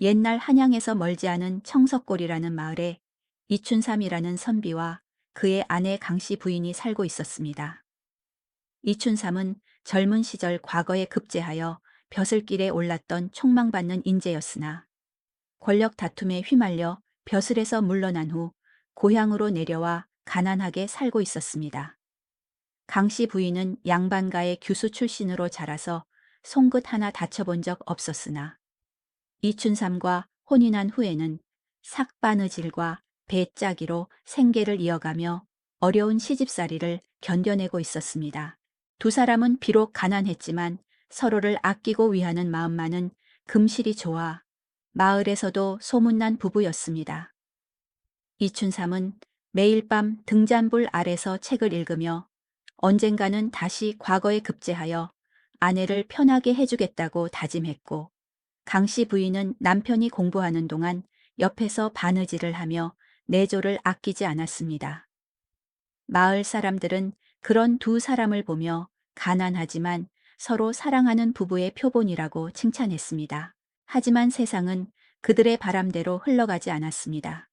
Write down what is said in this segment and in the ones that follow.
옛날 한양에서 멀지 않은 청석골이라는 마을에 이춘삼이라는 선비와 그의 아내 강씨 부인이 살고 있었습니다. 이춘삼은 젊은 시절 과거에 급제하여 벼슬길에 올랐던 촉망받는 인재였으나 권력 다툼에 휘말려 벼슬에서 물러난 후 고향으로 내려와 가난하게 살고 있었습니다. 강씨 부인은 양반가의 규수 출신으로 자라서 송긋 하나 다쳐본 적 없었으나 이춘삼과 혼인한 후에는 삭바느질과 배짜기로 생계를 이어가며 어려운 시집살이를 견뎌내고 있었습니다. 두 사람은 비록 가난했지만 서로를 아끼고 위하는 마음만은 금실이 좋아 마을에서도 소문난 부부였습니다. 이춘삼은 매일 밤 등잔불 아래서 책을 읽으며 언젠가는 다시 과거에 급제하여 아내를 편하게 해주겠다고 다짐했고, 강씨 부인은 남편이 공부하는 동안 옆에서 바느질을 하며 내조를 아끼지 않았습니다. 마을 사람들은 그런 두 사람을 보며 가난하지만 서로 사랑하는 부부의 표본이라고 칭찬했습니다. 하지만 세상은 그들의 바람대로 흘러가지 않았습니다.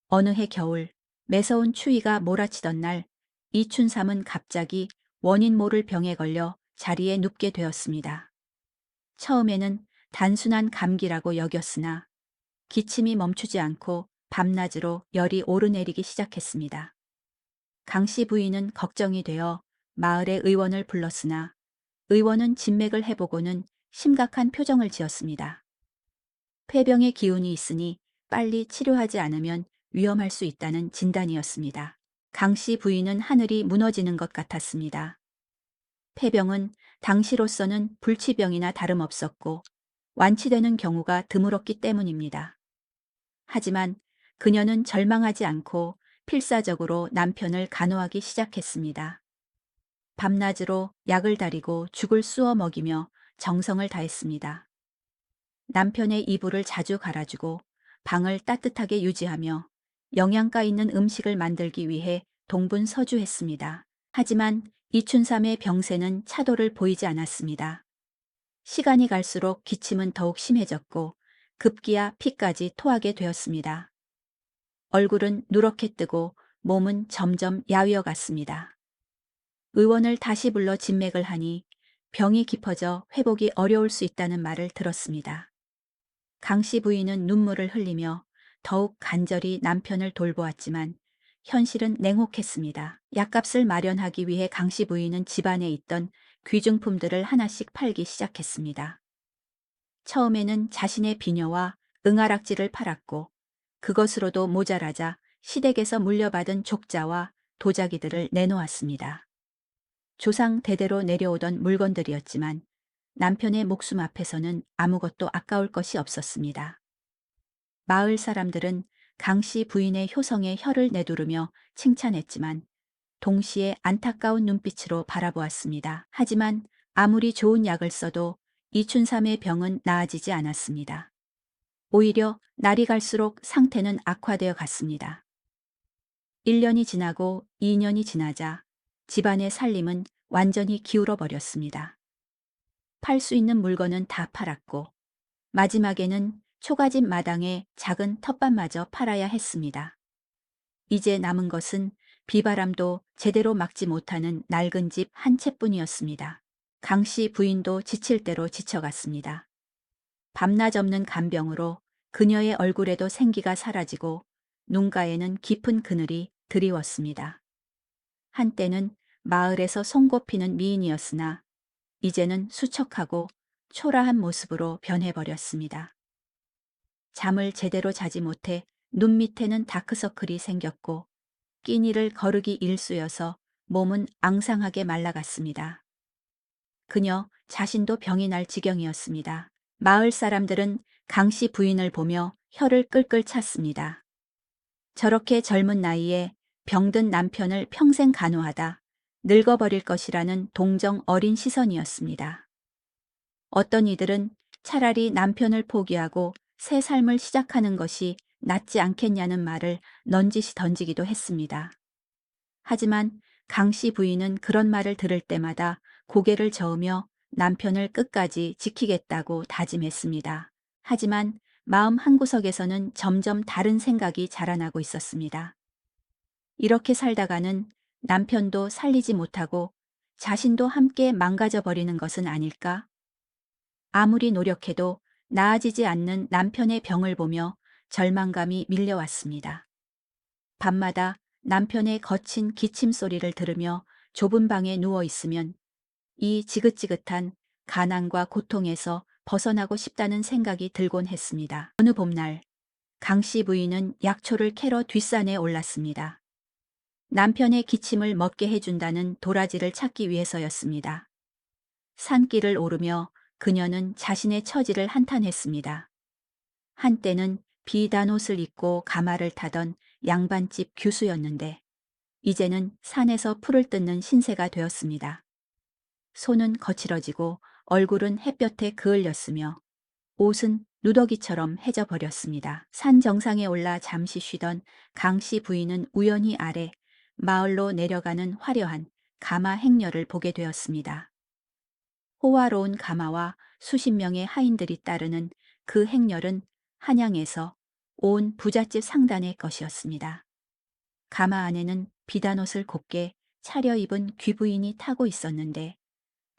어느 해 겨울, 매서운 추위가 몰아치던 날, 이춘삼은 갑자기 원인 모를 병에 걸려 자리에 눕게 되었습니다. 처음에는 단순한 감기라고 여겼으나 기침이 멈추지 않고 밤낮으로 열이 오르내리기 시작했습니다. 강씨 부인은 걱정이 되어 마을의 의원을 불렀으나 의원은 진맥을 해보고는 심각한 표정을 지었습니다. 폐병의 기운이 있으니 빨리 치료하지 않으면 위험할 수 있다는 진단이었습니다. 강씨 부인은 하늘이 무너지는 것 같았습니다. 폐병은 당시로서는 불치병이나 다름없었고 완치되는 경우가 드물었기 때문입니다. 하지만 그녀는 절망하지 않고 필사적으로 남편을 간호하기 시작했습니다. 밤낮으로 약을 다리고 죽을 쑤어 먹이며 정성을 다했습니다. 남편의 이불을 자주 갈아주고 방을 따뜻하게 유지하며 영양가 있는 음식을 만들기 위해 동분서주했습니다. 하지만 이춘삼의 병세는 차도를 보이지 않았습니다. 시간이 갈수록 기침은 더욱 심해졌고 급기야 피까지 토하게 되었습니다. 얼굴은 누렇게 뜨고 몸은 점점 야위어 갔습니다. 의원을 다시 불러 진맥을 하니 병이 깊어져 회복이 어려울 수 있다는 말을 들었습니다. 강씨 부인은 눈물을 흘리며 더욱 간절히 남편을 돌보았지만 현실은 냉혹했습니다. 약값을 마련하기 위해 강씨 부인은 집안에 있던 귀중품들을 하나씩 팔기 시작했습니다. 처음에는 자신의 비녀와 응아락지를 팔았고 그것으로도 모자라자 시댁에서 물려받은 족자와 도자기들을 내놓았습니다. 조상 대대로 내려오던 물건들이었지만 남편의 목숨 앞에서는 아무것도 아까울 것이 없었습니다. 마을 사람들은 강씨 부인의 효성에 혀를 내두르며 칭찬했지만 동시에 안타까운 눈빛으로 바라보았습니다. 하지만 아무리 좋은 약을 써도 이춘삼의 병은 나아지지 않았습니다. 오히려 날이 갈수록 상태는 악화되어 갔습니다. 1년이 지나고 2년이 지나자 집안의 살림은 완전히 기울어 버렸습니다. 팔 수 있는 물건은 다 팔았고 마지막에는 초가집 마당에 작은 텃밭마저 팔아야 했습니다. 이제 남은 것은 비바람도 제대로 막지 못하는 낡은 집 한 채뿐이었습니다. 강씨 부인도 지칠 대로 지쳐갔습니다. 밤낮 없는 간병으로 그녀의 얼굴에도 생기가 사라지고 눈가에는 깊은 그늘이 드리웠습니다. 한때는 마을에서 손꼽히는 미인이었으나 이제는 수척하고 초라한 모습으로 변해버렸습니다. 잠을 제대로 자지 못해 눈 밑에는 다크서클이 생겼고 끼니를 거르기 일쑤여서 몸은 앙상하게 말라갔습니다. 그녀 자신도 병이 날 지경이었습니다. 마을 사람들은 강씨 부인을 보며 혀를 끌끌 찼습니다. 저렇게 젊은 나이에 병든 남편을 평생 간호하다 늙어버릴 것이라는 동정 어린 시선이었습니다. 어떤 이들은 차라리 남편을 포기하고 새 삶을 시작하는 것이 낫지 않겠냐는 말을 넌지시 던지기도 했습니다. 하지만 강씨 부인은 그런 말을 들을 때마다 고개를 저으며 남편을 끝까지 지키겠다고 다짐했습니다. 하지만 마음 한구석에서는 점점 다른 생각이 자라나고 있었습니다. 이렇게 살다가는 남편도 살리지 못하고 자신도 함께 망가져 버리는 것은 아닐까? 아무리 노력해도 나아지지 않는 남편의 병을 보며 절망감이 밀려왔습니다. 밤마다 남편의 거친 기침 소리를 들으며 좁은 방에 누워 있으면 이 지긋지긋한 가난과 고통에서 벗어나고 싶다는 생각이 들곤 했습니다. 어느 봄날 강 씨 부인은 약초를 캐러 뒷산에 올랐습니다. 남편의 기침을 멎게 해준다는 도라지를 찾기 위해서였습니다. 산길을 오르며 그녀는 자신의 처지를 한탄했습니다. 한때는 비단 옷을 입고 가마를 타던 양반집 교수였는데 이제는 산에서 풀을 뜯는 신세가 되었습니다. 손은 거칠어지고 얼굴은 햇볕에 그을렸으며 옷은 누더기처럼 해져 버렸습니다. 산 정상에 올라 잠시 쉬던 강 씨 부인은 우연히 아래 마을로 내려가는 화려한 가마 행렬을 보게 되었습니다. 호화로운 가마와 수십 명의 하인들이 따르는 그 행렬은 한양에서 온 부잣집 상단의 것이었습니다. 가마 안에는 비단옷을 곱게 차려입은 귀부인이 타고 있었는데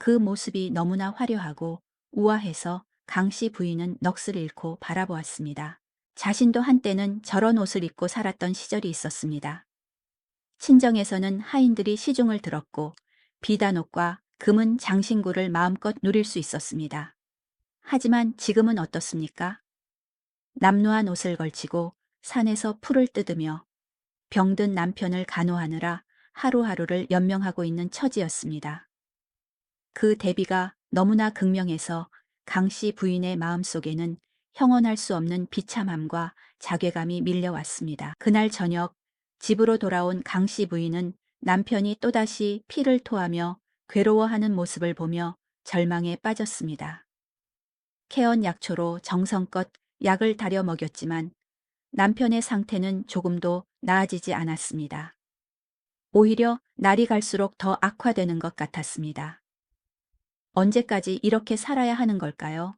그 모습이 너무나 화려하고 우아해서 강씨 부인은 넋을 잃고 바라보았습니다. 자신도 한때는 저런 옷을 입고 살았던 시절이 있었습니다. 친정에서는 하인들이 시중을 들었고 비단옷과 금은 장신구를 마음껏 누릴 수 있었습니다. 하지만 지금은 어떻습니까? 남루한 옷을 걸치고 산에서 풀을 뜯으며 병든 남편을 간호하느라 하루하루를 연명하고 있는 처지였습니다. 그 대비가 너무나 극명해서 강씨 부인의 마음속에는 형언할 수 없는 비참함과 자괴감이 밀려왔습니다. 그날 저녁 집으로 돌아온 강씨 부인은 남편이 또다시 피를 토하며 괴로워하는 모습을 보며 절망에 빠졌습니다. 캐온 약초로 정성껏 약을 다려 먹였지만 남편의 상태는 조금도 나아지지 않았습니다. 오히려 날이 갈수록 더 악화되는 것 같았습니다. 언제까지 이렇게 살아야 하는 걸까요?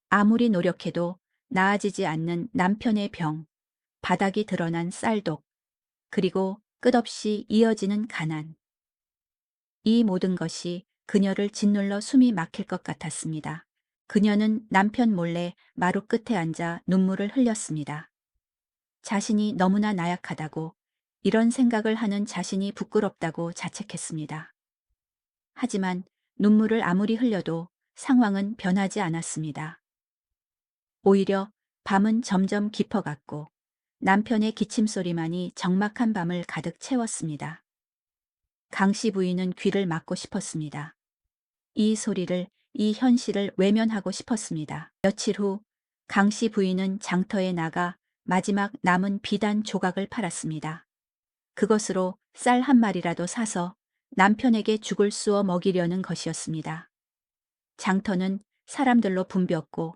아무리 노력해도 나아지지 않는 남편의 병, 바닥이 드러난 쌀독, 그리고 끝없이 이어지는 가난. 이 모든 것이 그녀를 짓눌러 숨이 막힐 것 같았습니다. 그녀는 남편 몰래 마루 끝에 앉아 눈물을 흘렸습니다. 자신이 너무나 나약하다고, 이런 생각을 하는 자신이 부끄럽다고 자책했습니다. 하지만 눈물을 아무리 흘려도 상황은 변하지 않았습니다. 오히려 밤은 점점 깊어갔고 남편의 기침소리만이 적막한 밤을 가득 채웠습니다. 강씨 부인은 귀를 막고 싶었습니다. 이 소리를, 이 현실을 외면하고 싶었습니다. 며칠 후 강씨 부인은 장터에 나가 마지막 남은 비단 조각을 팔았습니다. 그것으로 쌀 한 마리라도 사서 남편에게 죽을 쑤어 먹이려는 것이었습니다. 장터는 사람들로 붐볐고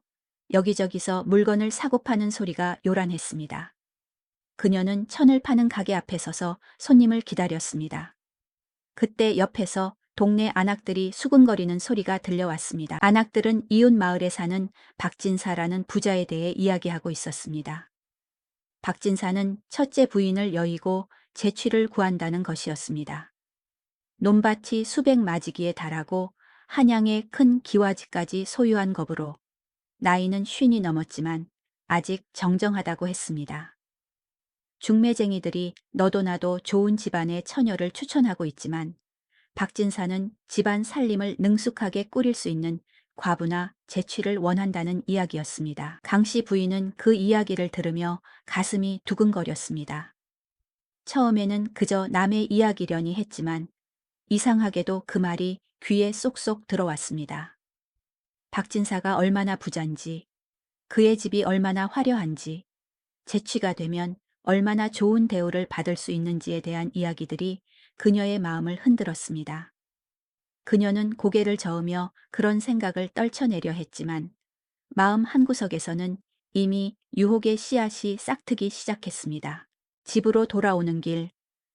여기저기서 물건을 사고 파는 소리가 요란했습니다. 그녀는 천을 파는 가게 앞에 서서 손님을 기다렸습니다. 그때 옆에서 동네 안악들이 수군거리는 소리가 들려왔습니다. 안악들은 이웃 마을에 사는 박진사라는 부자에 대해 이야기하고 있었습니다. 박진사는 첫째 부인을 여의고 재취를 구한다는 것이었습니다. 논밭이 수백 마지기에 달하고 한양의 큰 기와지까지 소유한 겁으로 나이는 50이 넘었지만 아직 정정하다고 했습니다. 중매쟁이들이 너도 나도 좋은 집안의 처녀를 추천하고 있지만 박진사는 집안 살림을 능숙하게 꾸릴 수 있는 과부나 재취를 원한다는 이야기였습니다. 강씨 부인은 그 이야기를 들으며 가슴이 두근거렸습니다. 처음에는 그저 남의 이야기려니 했지만 이상하게도 그 말이 귀에 쏙쏙 들어왔습니다. 박진사가 얼마나 부잔지, 그의 집이 얼마나 화려한지, 재취가 되면 얼마나 좋은 대우를 받을 수 있는지에 대한 이야기들이 그녀의 마음을 흔들었습니다. 그녀는 고개를 저으며 그런 생각을 떨쳐내려 했지만 마음 한구석에서는 이미 유혹의 씨앗이 싹트기 시작했습니다. 집으로 돌아오는 길,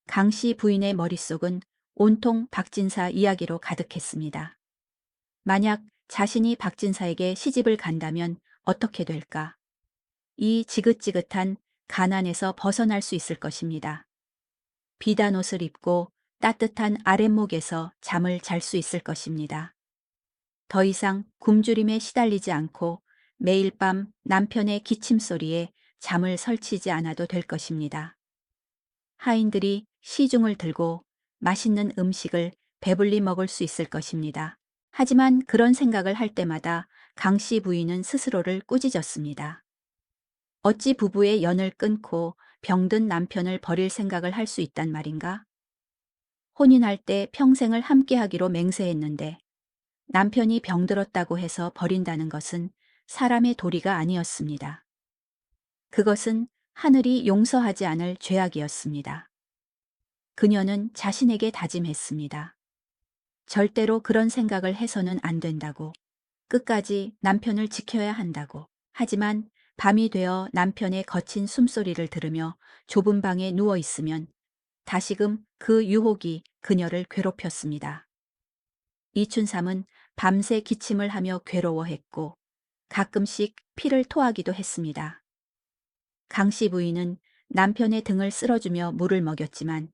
강씨 부인의 머릿속은 온통 박진사 이야기로 가득했습니다. 만약 자신이 박진사에게 시집을 간다면 어떻게 될까? 이 지긋지긋한 가난에서 벗어날 수 있을 것입니다. 비단 옷을 입고 따뜻한 아랫목에서 잠을 잘 수 있을 것입니다. 더 이상 굶주림에 시달리지 않고 매일 밤 남편의 기침 소리에 잠을 설치지 않아도 될 것입니다. 하인들이 시중을 들고 맛있는 음식을 배불리 먹을 수 있을 것입니다. 하지만 그런 생각을 할 때마다 강 씨 부인은 스스로를 꾸짖었습니다. 어찌 부부의 연을 끊고 병든 남편을 버릴 생각을 할 수 있단 말인가? 혼인할 때 평생을 함께하기로 맹세했는데 남편이 병들었다고 해서 버린다는 것은 사람의 도리가 아니었습니다. 그것은 하늘이 용서하지 않을 죄악이었습니다. 그녀는 자신에게 다짐했습니다. 절대로 그런 생각을 해서는 안 된다고. 끝까지 남편을 지켜야 한다고. 하지만 밤이 되어 남편의 거친 숨소리를 들으며 좁은 방에 누워 있으면 다시금 그 유혹이 그녀를 괴롭혔습니다. 이춘삼은 밤새 기침을 하며 괴로워했고 가끔씩 피를 토하기도 했습니다. 강씨 부인은 남편의 등을 쓸어주며 물을 먹였지만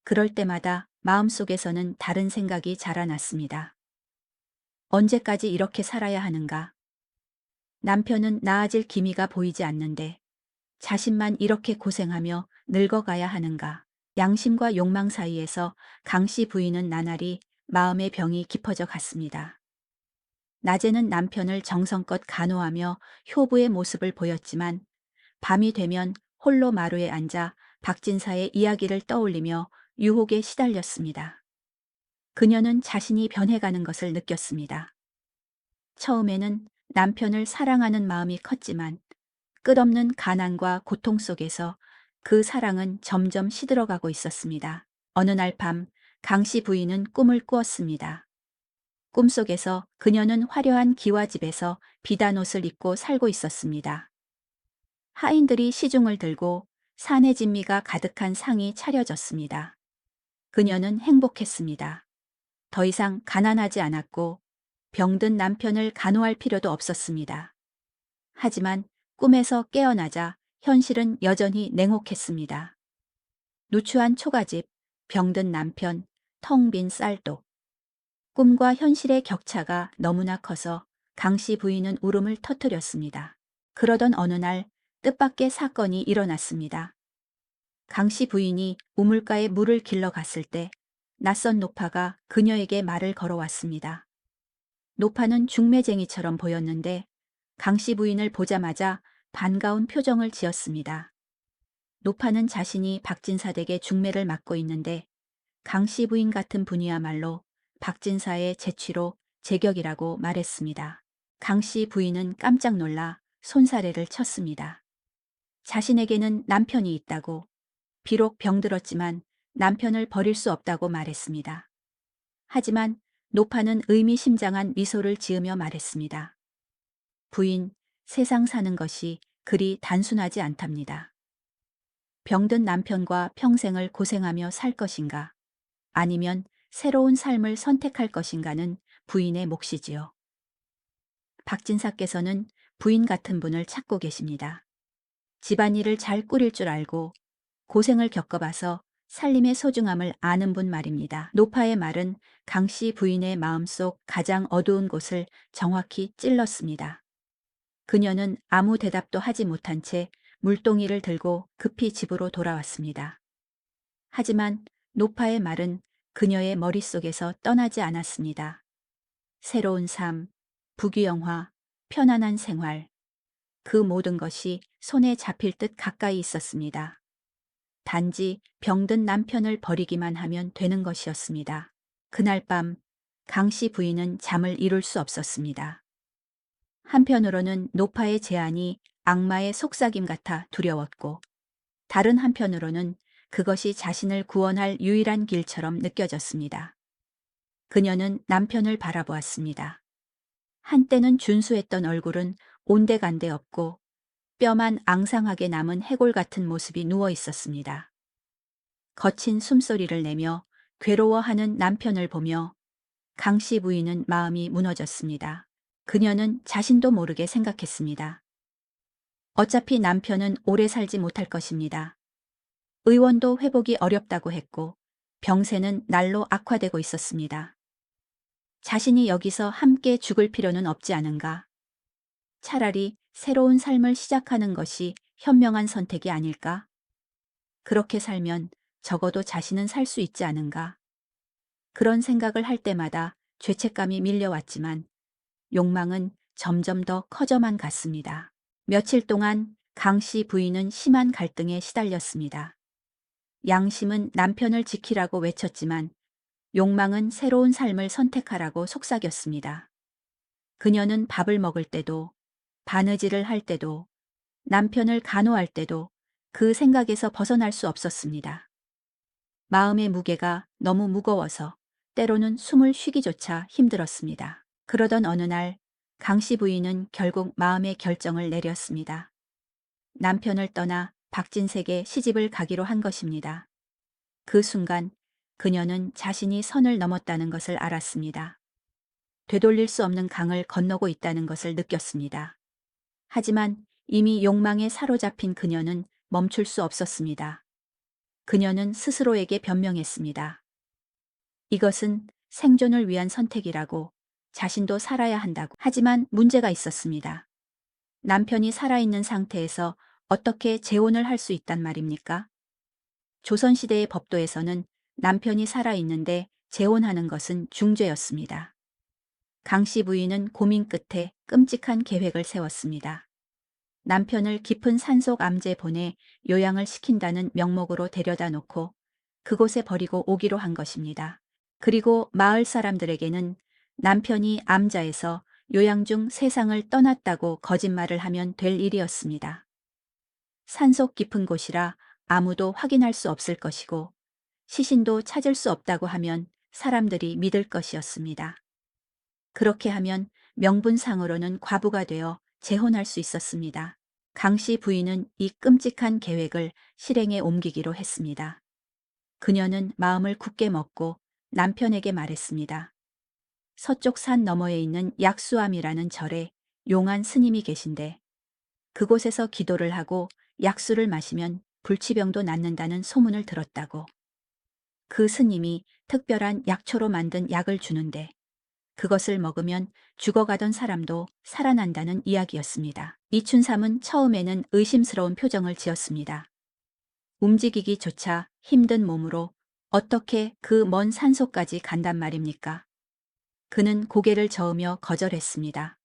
그럴 때마다 마음속에서는 다른 생각이 자라났습니다. 언제까지 이렇게 살아야 하는가? 남편은 나아질 기미가 보이지 않는데 자신만 이렇게 고생하며 늙어가야 하는가? 양심과 욕망 사이에서 강씨 부인은 나날이 마음의 병이 깊어져 갔습니다. 낮에는 남편을 정성껏 간호하며 효부의 모습을 보였지만 밤이 되면 홀로 마루에 앉아 박진사의 이야기를 떠올리며 유혹에 시달렸습니다. 그녀는 자신이 변해가는 것을 느꼈습니다. 처음에는 남편을 사랑하는 마음이 컸지만 끝없는 가난과 고통 속에서 그 사랑은 점점 시들어가고 있었습니다. 어느 날 밤 강씨 부인은 꿈을 꾸었습니다. 꿈속에서 그녀는 화려한 기와집에서 비단옷을 입고 살고 있었습니다. 하인들이 시중을 들고 산의 진미가 가득한 상이 차려졌습니다. 그녀는 행복했습니다. 더 이상 가난하지 않았고 병든 남편을 간호할 필요도 없었습니다. 하지만 꿈에서 깨어나자 현실은 여전히 냉혹했습니다. 누추한 초가집, 병든 남편, 텅 빈 쌀독. 꿈과 현실의 격차가 너무나 커서 강씨 부인은 울음을 터뜨렸습니다. 그러던 어느 날 뜻밖의 사건이 일어났습니다. 강씨 부인이 우물가에 물을 길러 갔을 때 낯선 노파가 그녀에게 말을 걸어왔습니다. 노파는 중매쟁이처럼 보였는데 강씨 부인을 보자마자 반가운 표정을 지었습니다. 노파는 자신이 박진사 댁의 중매를 맡고 있는데 강씨 부인 같은 분이야말로 박진사의 재취로 제격이라고 말했습니다. 강씨 부인은 깜짝 놀라 손사래를 쳤습니다. 자신에게는 남편이 있다고, 비록 병들었지만 남편을 버릴 수 없다고 말했습니다. 하지만 노파는 의미심장한 미소를 지으며 말했습니다. 부인, 세상 사는 것이 그리 단순하지 않답니다. 병든 남편과 평생을 고생하며 살 것인가, 아니면 새로운 삶을 선택할 것인가는 부인의 몫이지요. 박진사께서는 부인 같은 분을 찾고 계십니다. 집안일을 잘 꾸릴 줄 알고 고생을 겪어봐서 살림의 소중함을 아는 분 말입니다. 노파의 말은 강씨 부인의 마음속 가장 어두운 곳을 정확히 찔렀습니다. 그녀는 아무 대답도 하지 못한 채 물동이를 들고 급히 집으로 돌아왔습니다. 하지만 노파의 말은 그녀의 머릿속에서 떠나지 않았습니다. 새로운 삶, 부귀영화, 편안한 생활, 그 모든 것이 손에 잡힐 듯 가까이 있었습니다. 단지 병든 남편을 버리기만 하면 되는 것이었습니다. 그날 밤 강씨 부인은 잠을 이룰 수 없었습니다. 한편으로는 노파의 제안이 악마의 속삭임 같아 두려웠고 다른 한편으로는 그것이 자신을 구원할 유일한 길처럼 느껴졌습니다. 그녀는 남편을 바라보았습니다. 한때는 준수했던 얼굴은 온데간데 없고 뼈만 앙상하게 남은 해골 같은 모습이 누워 있었습니다. 거친 숨소리를 내며 괴로워하는 남편을 보며 강씨 부인은 마음이 무너졌습니다. 그녀는 자신도 모르게 생각했습니다. 어차피 남편은 오래 살지 못할 것입니다. 의원도 회복이 어렵다고 했고 병세는 날로 악화되고 있었습니다. 자신이 여기서 함께 죽을 필요는 없지 않은가. 차라리 새로운 삶을 시작하는 것이 현명한 선택이 아닐까? 그렇게 살면 적어도 자신은 살 수 있지 않은가? 그런 생각을 할 때마다 죄책감이 밀려왔지만 욕망은 점점 더 커져만 갔습니다. 며칠 동안 강 씨 부인은 심한 갈등에 시달렸습니다. 양심은 남편을 지키라고 외쳤지만 욕망은 새로운 삶을 선택하라고 속삭였습니다. 그녀는 밥을 먹을 때도, 바느질을 할 때도, 남편을 간호할 때도 그 생각에서 벗어날 수 없었습니다. 마음의 무게가 너무 무거워서 때로는 숨을 쉬기조차 힘들었습니다. 그러던 어느 날 강 씨 부인은 결국 마음의 결정을 내렸습니다. 남편을 떠나 박진색의 시집을 가기로 한 것입니다. 그 순간 그녀는 자신이 선을 넘었다는 것을 알았습니다. 되돌릴 수 없는 강을 건너고 있다는 것을 느꼈습니다. 하지만 이미 욕망에 사로잡힌 그녀는 멈출 수 없었습니다. 그녀는 스스로에게 변명했습니다. 이것은 생존을 위한 선택이라고, 자신도 살아야 한다고. 하지만 문제가 있었습니다. 남편이 살아있는 상태에서 어떻게 재혼을 할 수 있단 말입니까? 조선시대의 법도에서는 남편이 살아있는데 재혼하는 것은 중죄였습니다. 강 씨 부인은 고민 끝에 끔찍한 계획을 세웠습니다. 남편을 깊은 산속 암제 보내 요양을 시킨다는 명목으로 데려다 놓고 그곳에 버리고 오기로 한 것입니다. 그리고 마을 사람들에게는 남편이 암자에서 요양 중 세상을 떠났다고 거짓말을 하면 될 일이었습니다. 산속 깊은 곳이라 아무도 확인할 수 없을 것이고 시신도 찾을 수 없다고 하면 사람들이 믿을 것이었습니다. 그렇게 하면 명분상으로는 과부가 되어 재혼할 수 있었습니다. 강 씨 부인은 이 끔찍한 계획을 실행에 옮기기로 했습니다. 그녀는 마음을 굳게 먹고 남편에게 말했습니다. 서쪽 산 너머에 있는 약수암이라는 절에 용한 스님이 계신데 그곳에서 기도를 하고 약수를 마시면 불치병도 낫는다는 소문을 들었다고. 그 스님이 특별한 약초로 만든 약을 주는데 그것을 먹으면 죽어가던 사람도 살아난다는 이야기였습니다. 이춘삼은 처음에는 의심스러운 표정을 지었습니다. 움직이기조차 힘든 몸으로 어떻게 그 먼 산소까지 간단 말입니까? 그는 고개를 저으며 거절했습니다.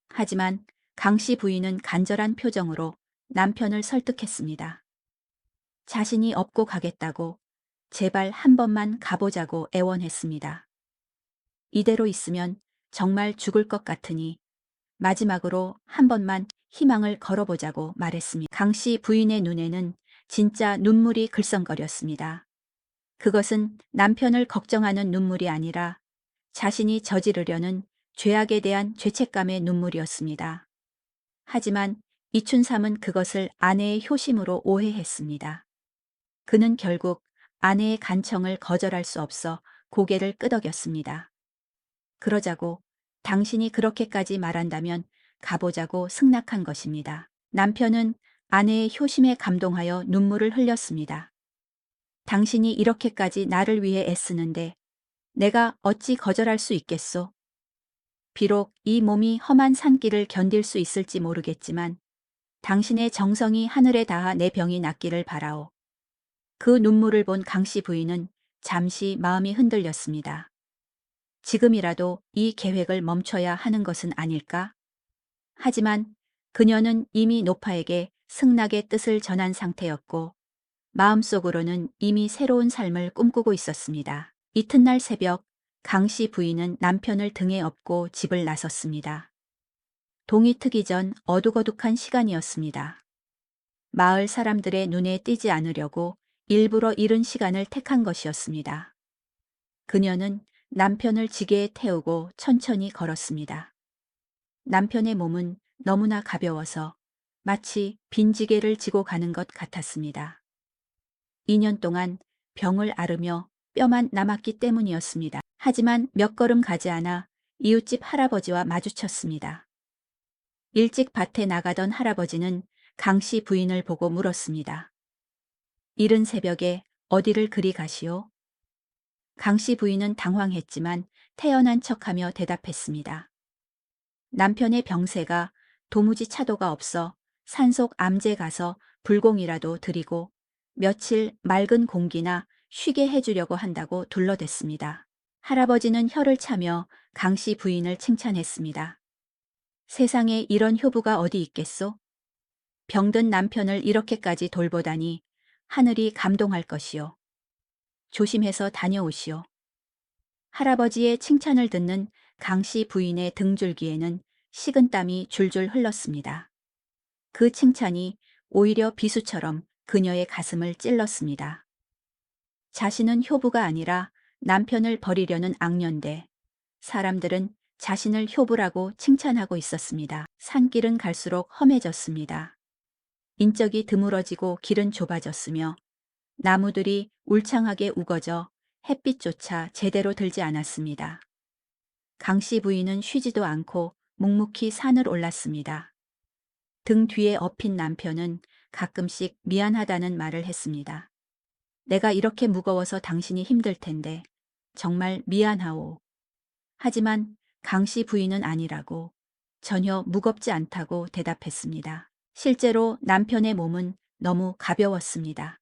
하지만 강 씨 부인은 간절한 표정으로 남편을 설득했습니다. 자신이 업고 가겠다고, 제발 한 번만 가보자고 애원했습니다. 이대로 있으면 정말 죽을 것 같으니 마지막으로 한 번만 희망을 걸어보자고 말했습니다. 강 씨 부인의 눈에는 진짜 눈물이 글썽거렸습니다. 그것은 남편을 걱정하는 눈물이 아니라 자신이 저지르려는 죄악에 대한 죄책감의 눈물이었습니다. 하지만 이춘삼은 그것을 아내의 효심으로 오해했습니다. 그는 결국 아내의 간청을 거절할 수 없어 고개를 끄덕였습니다. 그러자고 당신이 그렇게까지 말한다면 가보자고 승낙한 것입니다. 남편은 아내의 효심에 감동하여 눈물을 흘렸습니다. 당신이 이렇게까지 나를 위해 애쓰는데 내가 어찌 거절할 수 있겠소? 비록 이 몸이 험한 산길을 견딜 수 있을지 모르겠지만 당신의 정성이 하늘에 닿아 내 병이 낫기를 바라오. 그 눈물을 본 강씨 부인은 잠시 마음이 흔들렸습니다. 지금이라도 이 계획을 멈춰야 하는 것은 아닐까? 하지만 그녀는 이미 노파에게 승낙의 뜻을 전한 상태였고 마음속으로는 이미 새로운 삶을 꿈꾸고 있었습니다. 이튿날 새벽 강 씨 부인은 남편을 등에 업고 집을 나섰습니다. 동이 트기 전 어둑어둑한 시간이었습니다. 마을 사람들의 눈에 띄지 않으려고 일부러 이른 시간을 택한 것이었습니다. 그녀는 남편을 지게에 태우고 천천히 걸었습니다. 남편의 몸은 너무나 가벼워서 마치 빈 지게를 지고 가는 것 같았습니다. 2년 동안 병을 앓으며 뼈만 남았기 때문이었습니다. 하지만 몇 걸음 가지 않아 이웃집 할아버지와 마주쳤습니다. 일찍 밭에 나가던 할아버지는 강 씨 부인을 보고 물었습니다. 이른 새벽에 어디를 그리 가시오? 강 씨 부인은 당황했지만 태연한 척하며 대답했습니다. 남편의 병세가 도무지 차도가 없어 산속 암제 가서 불공이라도 드리고 며칠 맑은 공기나 쉬게 해주려고 한다고 둘러댔습니다. 할아버지는 혀를 차며 강 씨 부인을 칭찬했습니다. 세상에 이런 효부가 어디 있겠소? 병든 남편을 이렇게까지 돌보다니 하늘이 감동할 것이요. 조심해서 다녀오시오. 할아버지의 칭찬을 듣는 강 씨 부인의 등줄기에는 식은땀이 줄줄 흘렀습니다. 그 칭찬이 오히려 비수처럼 그녀의 가슴을 찔렀습니다. 자신은 효부가 아니라 남편을 버리려는 악년대. 사람들은 자신을 효부라고 칭찬하고 있었습니다. 산길은 갈수록 험해졌습니다. 인적이 드물어지고 길은 좁아졌으며 나무들이 울창하게 우거져 햇빛조차 제대로 들지 않았습니다. 강 씨 부인은 쉬지도 않고 묵묵히 산을 올랐습니다. 등 뒤에 엎인 남편은 가끔씩 미안하다는 말을 했습니다. 내가 이렇게 무거워서 당신이 힘들 텐데 정말 미안하오. 하지만 강 씨 부인은 아니라고 전혀 무겁지 않다고 대답했습니다. 실제로 남편의 몸은 너무 가벼웠습니다.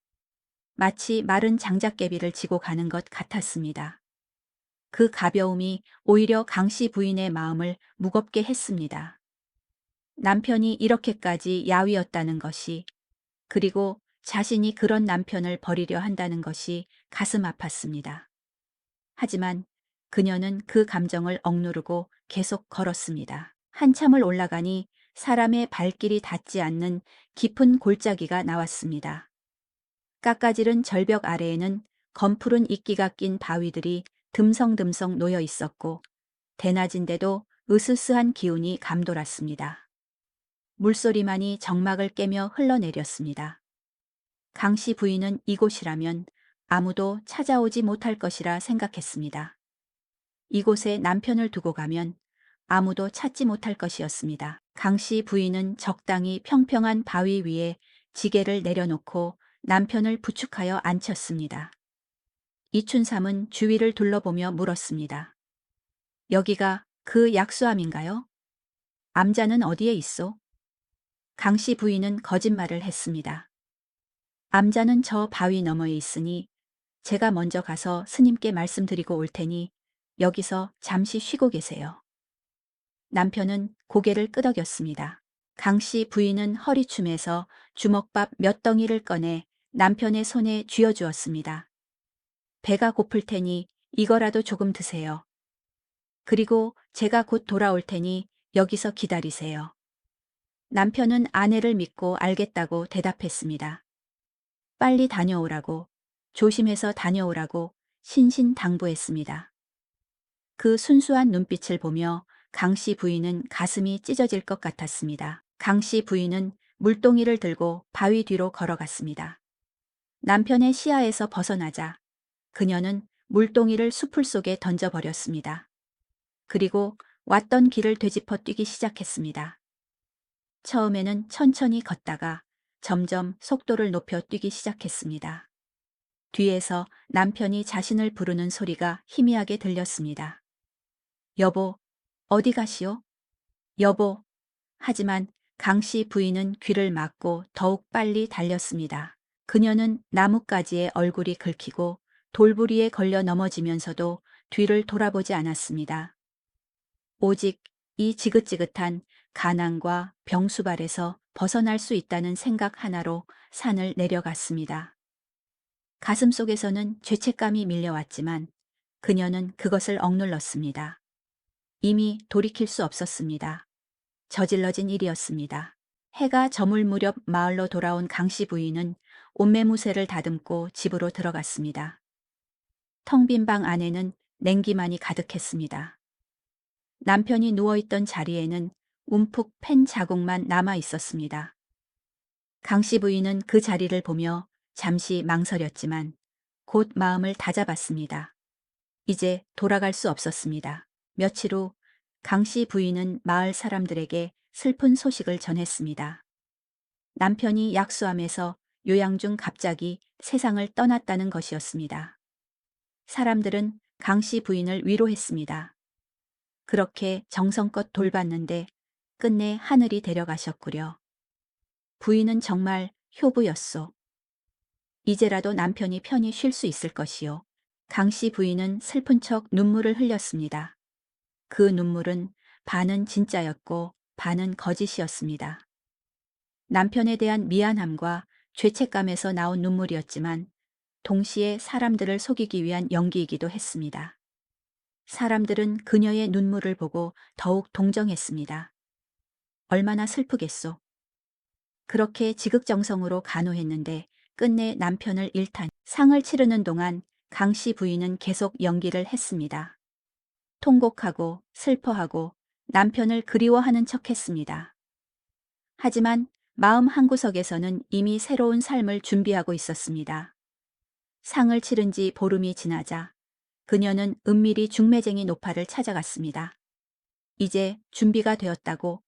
마치 마른 장작개비를 지고 가는 것 같았습니다. 그 가벼움이 오히려 강 씨 부인의 마음을 무겁게 했습니다. 남편이 이렇게까지 야위었다는 것이, 그리고 자신이 그런 남편을 버리려 한다는 것이 가슴 아팠습니다. 하지만 그녀는 그 감정을 억누르고 계속 걸었습니다. 한참을 올라가니 사람의 발길이 닿지 않는 깊은 골짜기가 나왔습니다. 깎아지른 절벽 아래에는 검푸른 이끼가 낀 바위들이 듬성듬성 놓여 있었고 대낮인데도 으스스한 기운이 감돌았습니다. 물소리만이 정막을 깨며 흘러내렸습니다. 강 씨 부인은 이곳이라면 아무도 찾아오지 못할 것이라 생각했습니다. 이곳에 남편을 두고 가면 아무도 찾지 못할 것이었습니다. 강 씨 부인은 적당히 평평한 바위 위에 지게를 내려놓고 남편을 부축하여 앉혔습니다. 이춘삼은 주위를 둘러보며 물었습니다. 여기가 그 약수암인가요? 암자는 어디에 있소? 강 씨 부인은 거짓말을 했습니다. 암자는 저 바위 너머에 있으니 제가 먼저 가서 스님께 말씀드리고 올 테니 여기서 잠시 쉬고 계세요. 남편은 고개를 끄덕였습니다. 강 씨 부인은 허리춤에서 주먹밥 몇 덩이를 꺼내 남편의 손에 쥐어주었습니다. 배가 고플 테니 이거라도 조금 드세요. 그리고 제가 곧 돌아올 테니 여기서 기다리세요. 남편은 아내를 믿고 알겠다고 대답했습니다. 빨리 다녀오라고, 조심해서 다녀오라고 신신당부했습니다. 그 순수한 눈빛을 보며 강 씨 부인은 가슴이 찢어질 것 같았습니다. 강 씨 부인은 물동이를 들고 바위 뒤로 걸어갔습니다. 남편의 시야에서 벗어나자 그녀는 물동이를 수풀 속에 던져버렸습니다. 그리고 왔던 길을 되짚어 뛰기 시작했습니다. 처음에는 천천히 걷다가 점점 속도를 높여 뛰기 시작했습니다. 뒤에서 남편이 자신을 부르는 소리가 희미하게 들렸습니다. 여보, 어디 가시오? 여보. 하지만 강 씨 부인은 귀를 막고 더욱 빨리 달렸습니다. 그녀는 나뭇가지에 얼굴이 긁히고 돌부리에 걸려 넘어지면서도 뒤를 돌아보지 않았습니다. 오직 이 지긋지긋한 가난과 병수발에서 벗어날 수 있다는 생각 하나로 산을 내려갔습니다. 가슴속에서는 죄책감이 밀려왔지만 그녀는 그것을 억눌렀습니다. 이미 돌이킬 수 없었습니다. 저질러진 일이었습니다. 해가 저물 무렵 마을로 돌아온 강 씨 부인은 옷매무새를 다듬고 집으로 들어갔습니다. 텅 빈 방 안에는 냉기만이 가득했습니다. 남편이 누워있던 자리에는 움푹 팬 자국만 남아 있었습니다. 강 씨 부인은 그 자리를 보며 잠시 망설였지만 곧 마음을 다잡았습니다. 이제 돌아갈 수 없었습니다. 며칠 후 강 씨 부인은 마을 사람들에게 슬픈 소식을 전했습니다. 남편이 약수함에서 요양 중 갑자기 세상을 떠났다는 것이었습니다. 사람들은 강 씨 부인을 위로했습니다. 그렇게 정성껏 돌봤는데 끝내 하늘이 데려가셨구려. 부인은 정말 효부였소. 이제라도 남편이 편히 쉴 수 있을 것이요. 강 씨 부인은 슬픈 척 눈물을 흘렸습니다. 그 눈물은 반은 진짜였고 반은 거짓이었습니다. 남편에 대한 미안함과 죄책감에서 나온 눈물이었지만 동시에 사람들을 속이기 위한 연기이기도 했습니다. 사람들은 그녀의 눈물을 보고 더욱 동정했습니다. 얼마나 슬프겠소. 그렇게 지극정성으로 간호했는데 끝내 남편을 잃다니. 상을 치르는 동안 강 씨 부인은 계속 연기를 했습니다. 통곡하고 슬퍼하고 남편을 그리워하는 척했습니다. 하지만 마음 한구석에서는 이미 새로운 삶을 준비하고 있었습니다. 상을 치른 지 보름이 지나자 그녀는 은밀히 중매쟁이 노파를 찾아갔습니다. 이제 준비가 되었다고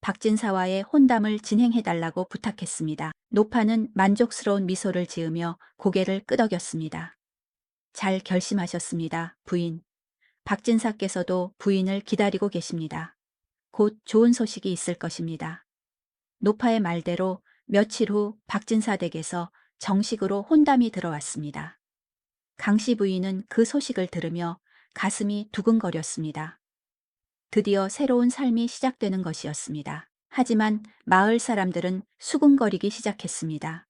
박진사와의 혼담을 진행해달라고 부탁했습니다. 노파는 만족스러운 미소를 지으며 고개를 끄덕였습니다. 잘 결심하셨습니다, 부인. 박진사께서도 부인을 기다리고 계십니다. 곧 좋은 소식이 있을 것입니다. 노파의 말대로 며칠 후 박진사 댁에서 정식으로 혼담이 들어왔습니다. 강씨 부인은 그 소식을 들으며 가슴이 두근거렸습니다. 드디어 새로운 삶이 시작되는 것이었습니다. 하지만 마을 사람들은 수군거리기 시작했습니다.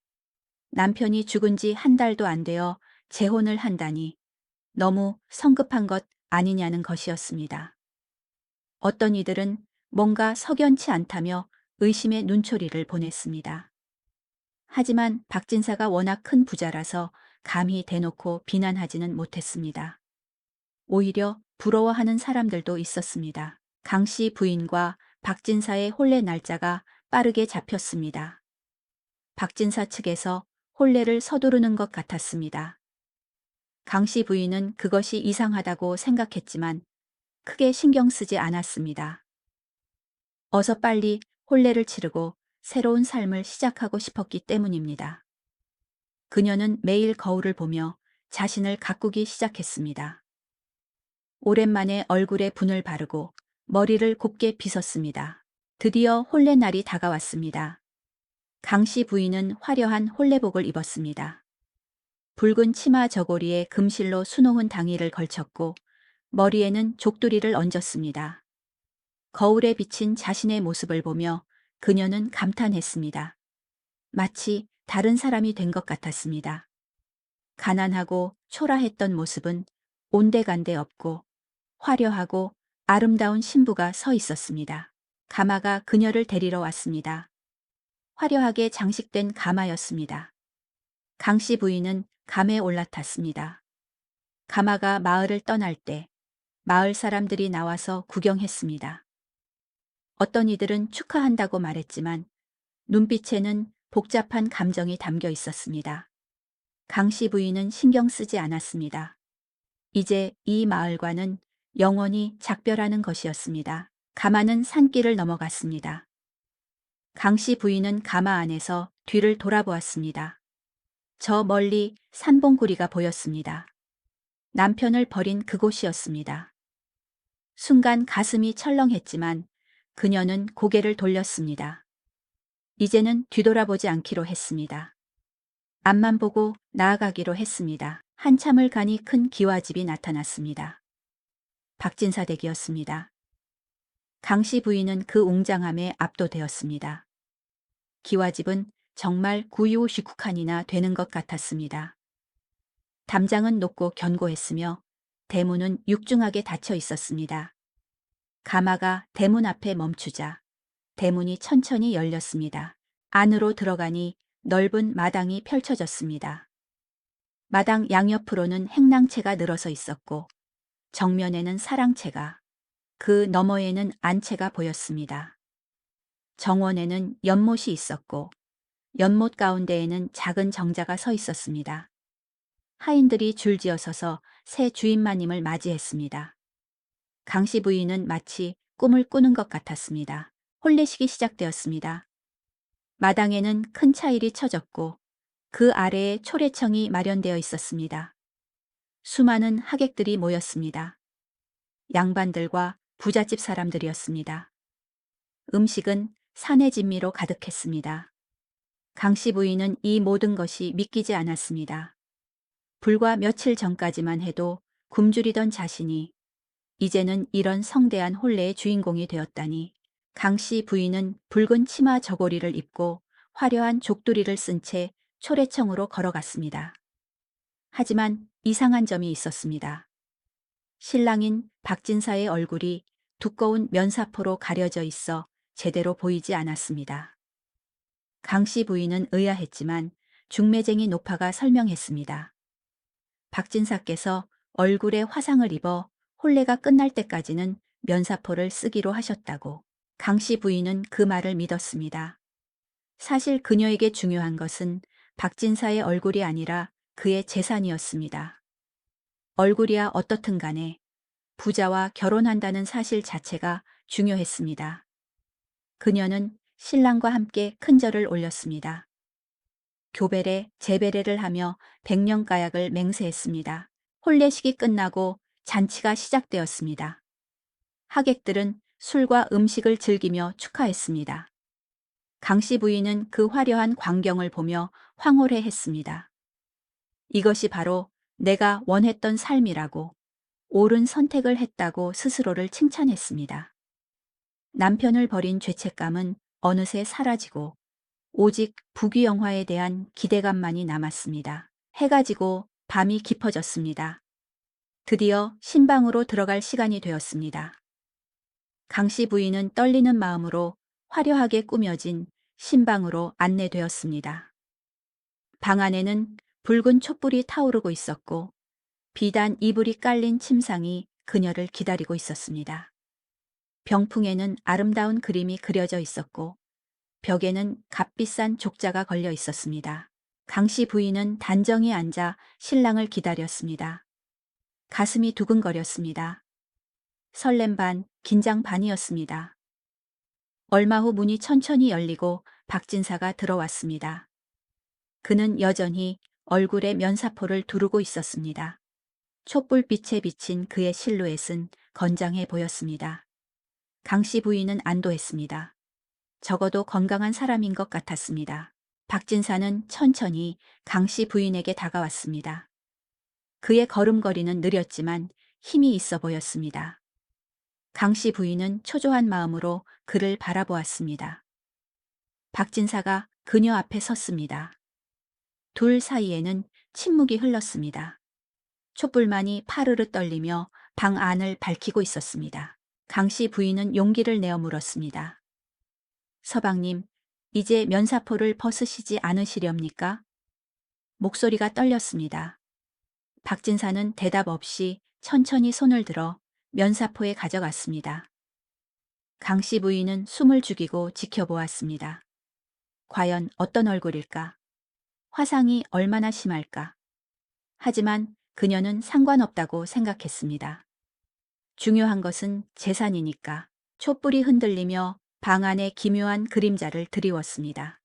남편이 죽은 지 한 달도 안 되어 재혼을 한다니 너무 성급한 것 아니냐는 것이었습니다. 어떤 이들은 뭔가 석연치 않다며 의심의 눈초리를 보냈습니다. 하지만 박진사가 워낙 큰 부자라서 감히 대놓고 비난하지는 못했습니다. 오히려 부러워하는 사람들도 있었습니다. 강씨 부인과 박진사의 혼례 날짜가 빠르게 잡혔습니다. 박진사 측에서 혼례를 서두르는 것 같았습니다. 강씨 부인은 그것이 이상하다고 생각했지만 크게 신경 쓰지 않았습니다. 어서 빨리 혼례를 치르고 새로운 삶을 시작하고 싶었기 때문입니다. 그녀는 매일 거울을 보며 자신을 가꾸기 시작했습니다. 오랜만에 얼굴에 분을 바르고 머리를 곱게 빗었습니다. 드디어 혼례 날이 다가왔습니다. 강씨 부인은 화려한 혼례복을 입었습니다. 붉은 치마 저고리에 금실로 수놓은 당의를 걸쳤고 머리에는 족두리를 얹었습니다. 거울에 비친 자신의 모습을 보며 그녀는 감탄했습니다. 마치 다른 사람이 된 것 같았습니다. 가난하고 초라했던 모습은 온데간데 없고 화려하고 아름다운 신부가 서 있었습니다. 가마가 그녀를 데리러 왔습니다. 화려하게 장식된 가마였습니다. 강씨 부인은 감에 올라탔습니다. 가마가 마을을 떠날 때 마을 사람들이 나와서 구경했습니다. 어떤 이들은 축하한다고 말했지만 눈빛에는 복잡한 감정이 담겨 있었습니다. 강씨 부인은 신경 쓰지 않았습니다. 이제 이 마을과는 영원히 작별하는 것이었습니다. 가마는 산길을 넘어갔습니다. 강씨 부인은 가마 안에서 뒤를 돌아보았습니다. 저 멀리 산봉구리가 보였습니다. 남편을 버린 그곳이었습니다. 순간 가슴이 철렁했지만 그녀는 고개를 돌렸습니다. 이제는 뒤돌아보지 않기로 했습니다. 앞만 보고 나아가기로 했습니다. 한참을 가니 큰 기와집이 나타났습니다. 박진사 댁이었습니다. 강씨 부인은 그 웅장함에 압도되었습니다. 기와집은 정말 구이오시쿠칸이나 되는 것 같았습니다. 담장은 높고 견고했으며 대문은 육중하게 닫혀 있었습니다. 가마가 대문 앞에 멈추자 대문이 천천히 열렸습니다. 안으로 들어가니 넓은 마당이 펼쳐졌습니다. 마당 양옆으로는 행랑채가 늘어서 있었고 정면에는 사랑채가, 그 너머에는 안채가 보였습니다. 정원에는 연못이 있었고 연못 가운데에는 작은 정자가 서 있었습니다. 하인들이 줄지어 서서 새 주인마님을 맞이했습니다. 강씨 부인은 마치 꿈을 꾸는 것 같았습니다. 혼례식이 시작되었습니다. 마당에는 큰 차일이 쳐졌고 그 아래에 초례청이 마련되어 있었습니다. 수많은 하객들이 모였습니다. 양반들과 부잣집 사람들이었습니다. 음식은 산의 진미로 가득했습니다. 강씨 부인은 이 모든 것이 믿기지 않았습니다. 불과 며칠 전까지만 해도 굶주리던 자신이 이제는 이런 성대한 혼례의 주인공이 되었다니. 강씨 부인은 붉은 치마 저고리를 입고 화려한 족두리를 쓴 채 초례청으로 걸어갔습니다. 하지만 이상한 점이 있었습니다. 신랑인 박진사의 얼굴이 두꺼운 면사포로 가려져 있어 제대로 보이지 않았습니다. 강씨 부인은 의아했지만 중매쟁이 노파가 설명했습니다. 박진사께서 얼굴에 화상을 입어 혼례가 끝날 때까지는 면사포를 쓰기로 하셨다고. 강씨 부인은 그 말을 믿었습니다. 사실 그녀에게 중요한 것은 박진사의 얼굴이 아니라 그의 재산이었습니다. 얼굴이야 어떻든 간에 부자와 결혼한다는 사실 자체가 중요했습니다. 그녀는 신랑과 함께 큰절을 올렸습니다. 교배례, 제배례를 하며 백년가약을 맹세했습니다. 혼례식이 끝나고 잔치가 시작되었습니다. 하객들은 술과 음식을 즐기며 축하했습니다. 강씨 부인은 그 화려한 광경을 보며 황홀해했습니다. 이것이 바로 내가 원했던 삶이라고, 옳은 선택을 했다고 스스로를 칭찬했습니다. 남편을 버린 죄책감은 어느새 사라지고 오직 부귀영화에 대한 기대감만이 남았습니다. 해가 지고 밤이 깊어졌습니다. 드디어 신방으로 들어갈 시간이 되었습니다. 강씨 부인은 떨리는 마음으로 화려하게 꾸며진 신방으로 안내되었습니다. 방 안에는 붉은 촛불이 타오르고 있었고 비단 이불이 깔린 침상이 그녀를 기다리고 있었습니다. 병풍에는 아름다운 그림이 그려져 있었고 벽에는 값비싼 족자가 걸려 있었습니다. 강씨 부인은 단정히 앉아 신랑을 기다렸습니다. 가슴이 두근거렸습니다. 설렘 반, 긴장 반이었습니다. 얼마 후 문이 천천히 열리고 박진사가 들어왔습니다. 그는 여전히 얼굴에 면사포를 두르고 있었습니다. 촛불빛에 비친 그의 실루엣은 건장해 보였습니다. 강씨 부인은 안도했습니다. 적어도 건강한 사람인 것 같았습니다. 박진사는 천천히 강씨 부인에게 다가왔습니다. 그의 걸음걸이는 느렸지만 힘이 있어 보였습니다. 강씨 부인은 초조한 마음으로 그를 바라보았습니다. 박진사가 그녀 앞에 섰습니다. 둘 사이에는 침묵이 흘렀습니다. 촛불만이 파르르 떨리며 방 안을 밝히고 있었습니다. 강씨 부인은 용기를 내어 물었습니다. 서방님, 이제 면사포를 벗으시지 않으시렵니까? 목소리가 떨렸습니다. 박진사는 대답 없이 천천히 손을 들어 면사포에 가져갔습니다. 강씨 부인은 숨을 죽이고 지켜보았습니다. 과연 어떤 얼굴일까? 화상이 얼마나 심할까? 하지만 그녀는 상관없다고 생각했습니다. 중요한 것은 재산이니까. 촛불이 흔들리며 방 안에 기묘한 그림자를 드리웠습니다.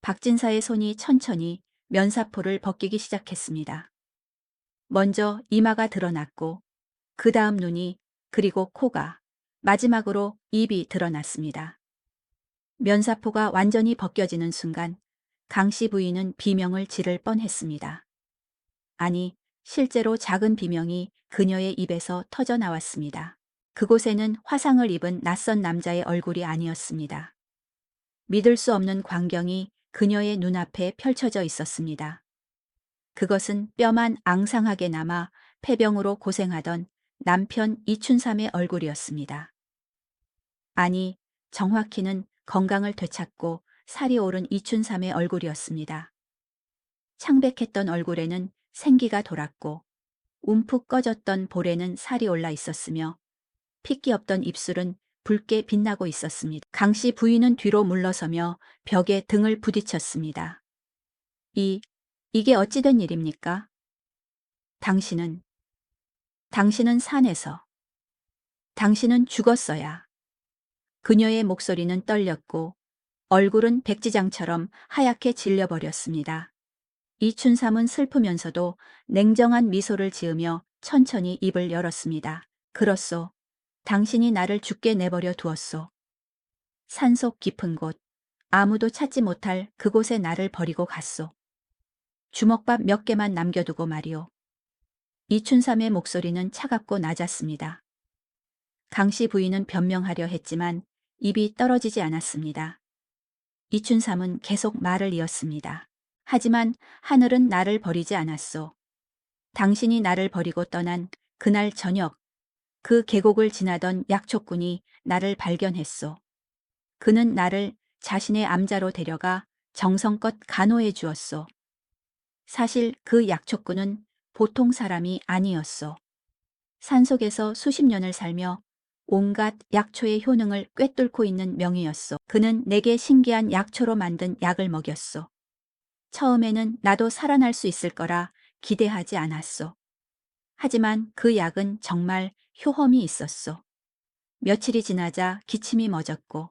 박진사의 손이 천천히 면사포를 벗기기 시작했습니다. 먼저 이마가 드러났고 그 다음 눈이 그리고 코가 마지막으로 입이 드러났습니다. 면사포가 완전히 벗겨지는 순간 강씨 부인은 비명을 지를 뻔했습니다. 아니, 실제로 작은 비명이 그녀의 입에서 터져 나왔습니다. 그곳에는 화상을 입은 낯선 남자의 얼굴이 아니었습니다. 믿을 수 없는 광경이 그녀의 눈앞에 펼쳐져 있었습니다. 그것은 뼈만 앙상하게 남아 폐병으로 고생하던 남편 이춘삼의 얼굴이었습니다. 아니, 정확히는 건강을 되찾고 살이 오른 이춘삼의 얼굴이었습니다. 창백했던 얼굴에는 생기가 돌았고 움푹 꺼졌던 볼에는 살이 올라 있었으며 핏기 없던 입술은 붉게 빛나고 있었습니다. 강씨 부인은 뒤로 물러서며 벽에 등을 부딪혔습니다. 이게 어찌된 일입니까? 당신은 산에서. 당신은 죽었어야. 그녀의 목소리는 떨렸고 얼굴은 백지장처럼 하얗게 질려버렸습니다. 이춘삼은 슬프면서도 냉정한 미소를 지으며 천천히 입을 열었습니다. 그렇소. 당신이 나를 죽게 내버려 두었소. 산속 깊은 곳, 아무도 찾지 못할 그곳에 나를 버리고 갔소. 주먹밥 몇 개만 남겨두고 말이오. 이춘삼의 목소리는 차갑고 낮았습니다. 강씨 부인은 변명하려 했지만 입이 떨어지지 않았습니다. 이춘삼은 계속 말을 이었습니다. 하지만 하늘은 나를 버리지 않았소. 당신이 나를 버리고 떠난 그날 저녁, 그 계곡을 지나던 약초꾼이 나를 발견했소. 그는 나를 자신의 암자로 데려가 정성껏 간호해 주었소. 사실 그 약초꾼은 보통 사람이 아니었소. 산속에서 수십 년을 살며 온갖 약초의 효능을 꿰뚫고 있는 명의였소. 그는 내게 신기한 약초로 만든 약을 먹였소. 처음에는 나도 살아날 수 있을 거라 기대하지 않았소. 하지만 그 약은 정말 효험이 있었소. 며칠이 지나자 기침이 멎었고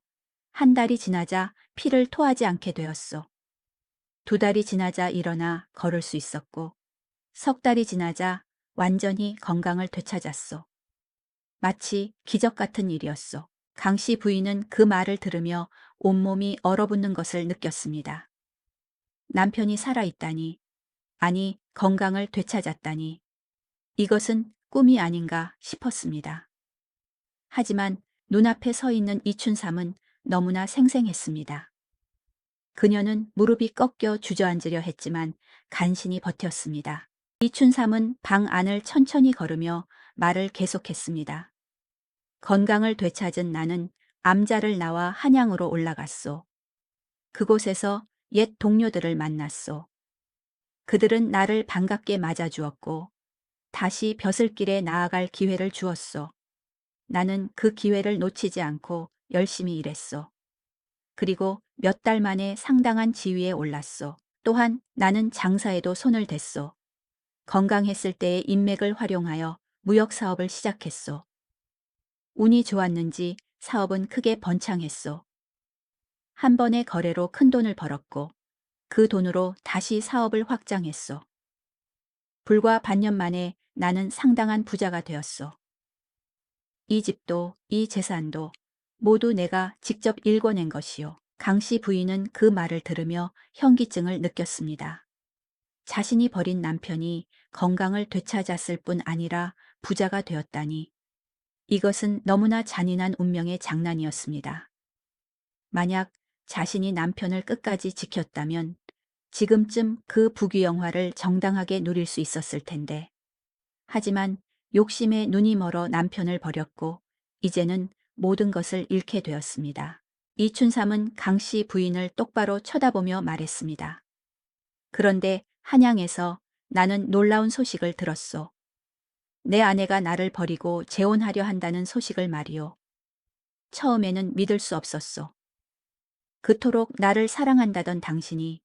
한 달이 지나자 피를 토하지 않게 되었소. 두 달이 지나자 일어나 걸을 수 있었고 석 달이 지나자 완전히 건강을 되찾았소. 마치 기적 같은 일이었소. 강씨 부인은 그 말을 들으며 온몸이 얼어붙는 것을 느꼈습니다. 남편이 살아있다니, 아니 건강을 되찾았다니, 이것은 꿈이 아닌가 싶었습니다. 하지만 눈앞에 서 있는 이춘삼은 너무나 생생했습니다. 그녀는 무릎이 꺾여 주저앉으려 했지만 간신히 버텼습니다. 이춘삼은 방 안을 천천히 걸으며 말을 계속했습니다. 건강을 되찾은 나는 암자를 나와 한양으로 올라갔소. 그곳에서 옛 동료들을 만났소. 그들은 나를 반갑게 맞아주었고 다시 벼슬길에 나아갈 기회를 주었소. 나는 그 기회를 놓치지 않고 열심히 일했소. 그리고 몇 달 만에 상당한 지위에 올랐소. 또한 나는 장사에도 손을 댔소. 건강했을 때의 인맥을 활용하여 무역 사업을 시작했소. 운이 좋았는지 사업은 크게 번창했소. 한 번의 거래로 큰 돈을 벌었고 그 돈으로 다시 사업을 확장했소. 불과 반년 만에 나는 상당한 부자가 되었소. 이 집도 이 재산도 모두 내가 직접 일궈낸 것이요. 강씨 부인은 그 말을 들으며 현기증을 느꼈습니다. 자신이 버린 남편이 건강을 되찾았을 뿐 아니라 부자가 되었다니. 이것은 너무나 잔인한 운명의 장난이었습니다. 만약 자신이 남편을 끝까지 지켰다면 지금쯤 그 부귀영화를 정당하게 누릴 수 있었을 텐데. 하지만 욕심에 눈이 멀어 남편을 버렸고 이제는 모든 것을 잃게 되었습니다. 이춘삼은 강씨 부인을 똑바로 쳐다보며 말했습니다. 그런데 한양에서 나는 놀라운 소식을 들었소. 내 아내가 나를 버리고 재혼하려 한다는 소식을 말이오. 처음에는 믿을 수 없었소. 그토록 나를 사랑한다던 당신이,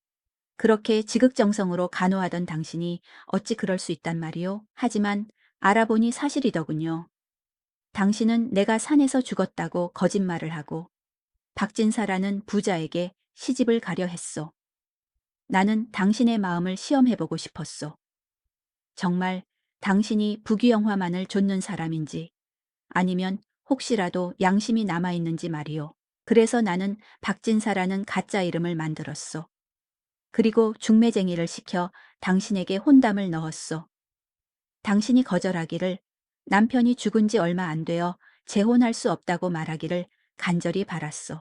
그렇게 지극정성으로 간호하던 당신이 어찌 그럴 수 있단 말이오. 하지만 알아보니 사실이더군요. 당신은 내가 산에서 죽었다고 거짓말을 하고 박진사라는 부자에게 시집을 가려 했소. 나는 당신의 마음을 시험해보고 싶었소. 정말 당신이 부귀영화만을 좇는 사람인지 아니면 혹시라도 양심이 남아있는지 말이오. 그래서 나는 박진사라는 가짜 이름을 만들었소. 그리고 중매쟁이를 시켜 당신에게 혼담을 넣었소. 당신이 거절하기를 남편이 죽은 지 얼마 안 되어 재혼할 수 없다고 말하기를 간절히 바랐소.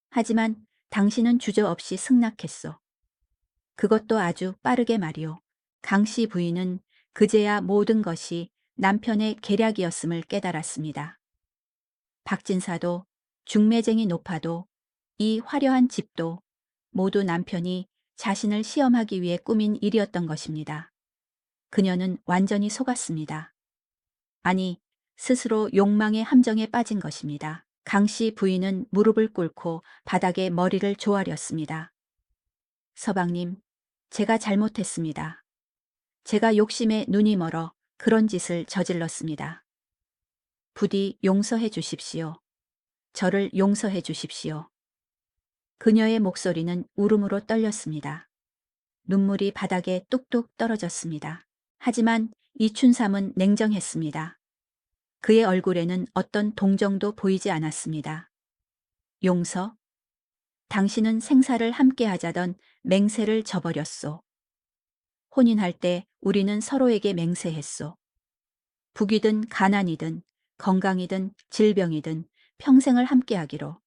하지만 당신은 주저없이 승낙했소. 그것도 아주 빠르게 말이오. 강씨 부인은 그제야 모든 것이 남편의 계략이었음을 깨달았습니다. 박진사도 중매쟁이 노파도 이 화려한 집도 모두 남편이 자신을 시험하기 위해 꾸민 일이었던 것입니다. 그녀는 완전히 속았습니다. 아니, 스스로 욕망의 함정에 빠진 것입니다. 강씨 부인은 무릎을 꿇고 바닥에 머리를 조아렸습니다. 서방님, 제가 잘못했습니다. 제가 욕심에 눈이 멀어 그런 짓을 저질렀습니다. 부디 용서해 주십시오. 저를 용서해 주십시오. 그녀의 목소리는 울음으로 떨렸습니다. 눈물이 바닥에 뚝뚝 떨어졌습니다. 하지만 이춘삼은 냉정했습니다. 그의 얼굴에는 어떤 동정도 보이지 않았습니다. 용서? 당신은 생사를 함께 하자던 맹세를 저버렸소. 혼인할 때 우리는 서로에게 맹세했소. 부귀든 가난이든 건강이든 질병이든 평생을 함께 하기로.